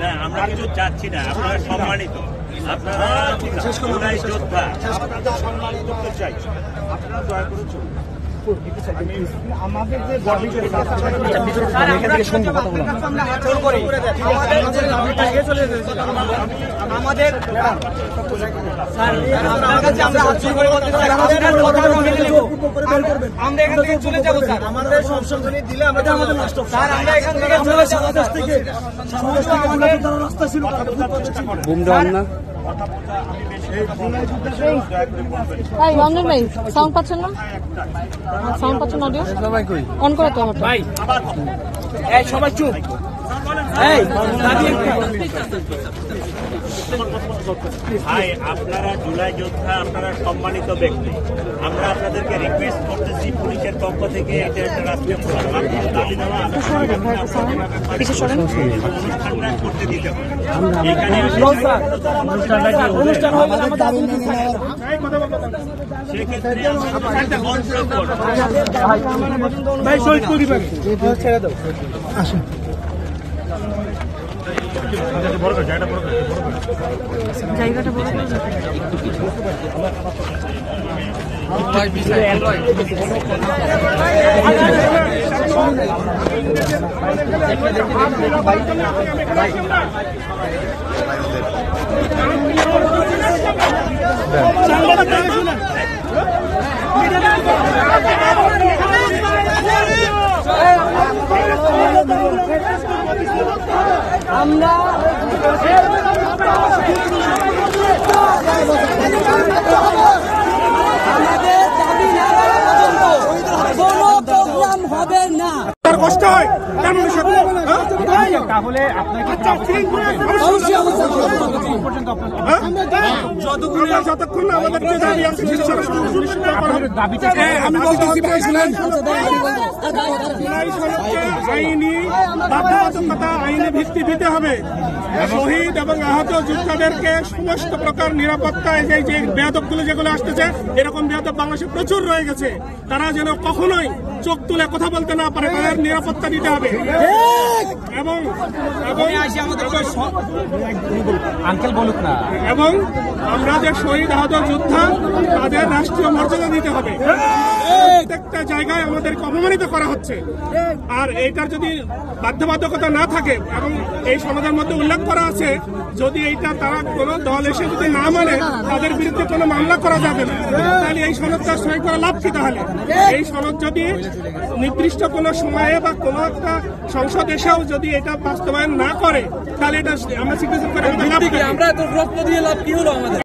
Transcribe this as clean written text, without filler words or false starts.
না, আমরা কিছু চাচ্ছি না, আপনারা সম্মানিত, আপনারা জুলাই যোদ্ধা, সম্মানিত করতে চাই, আপনারা দয়া করে চলুন। আমাদের যে দাবি রঞ্জন ভাই সাউন্ড পাচ্ছেন না? সাউন্ড পাচ্ছেন অডিও অন করে তো ভাই এই সবাই চুপ ভাই, আপনারা জুলাই যোদ্ধা, আপনারা সম্মানিত ব্যক্তি, আমরা আপনাদেরকে রিকোয়েস্ট করতেছি পুলিশের পক্ষ থেকে এটা একটা রাষ্ট্রীয় অনুষ্ঠানটা করতে দিতে হবে। এখানে সেক্ষেত্রে জায়গাটা বড় আমরা আমাদের দাবি না কোনো প্রোগ্রাম হবে না। কষ্ট হয় তাহলে আপনাকে যতক্ষণ না আমাদের যে দাবি আছে দাবিটা আমি বলতেছি আইনি বাধ্যবাধকতা, আইনি ভিত্তি দিতে হবে। শহীদ এবং আহত যোদ্ধাদেরকে সমস্ত প্রকার নিরাপত্তা, যে বেয়াদবগুলো যেগুলো আসতেছে, এরকম বেয়াদব বাংলাদেশে প্রচুর রয়ে গেছে, তারা যেন কখনোই চোখ তুলে কথা বলতে না পারে, তাদের নিরাপত্তা দিতে হবে। এবং আঙ্কেল বলুক না, এবং আমরা যে শহীদ আহত যোদ্ধা তাদের রাষ্ট্রীয় মর্যাদা দিতে হবে। প্রত্যেকটা জায়গায় আমাদেরকে অপমানিত করা হচ্ছে। আর এইটার যদি বাধ্যবাধকতা না থাকে, এবং এই সনদের মধ্যে উল্লেখ করা আছে, যদি এইটা তারা কোনো দল এসে যদি না মানে তাদের বিরুদ্ধে কোনো মামলা করা যাবে না, তাহলে এই সনদটা সই করে লাভ কি? তাহলে এই সনদ যদি নির্দিষ্ট কোনো সময়ে বা কোনো একটা সংসদ এসেও যদি এটা বাস্তবায়ন না করে, তাহলে এটা আমরা সিগনেচার করে আমরা রক্ত দিয়ে লাভ কি হলো আমাদের?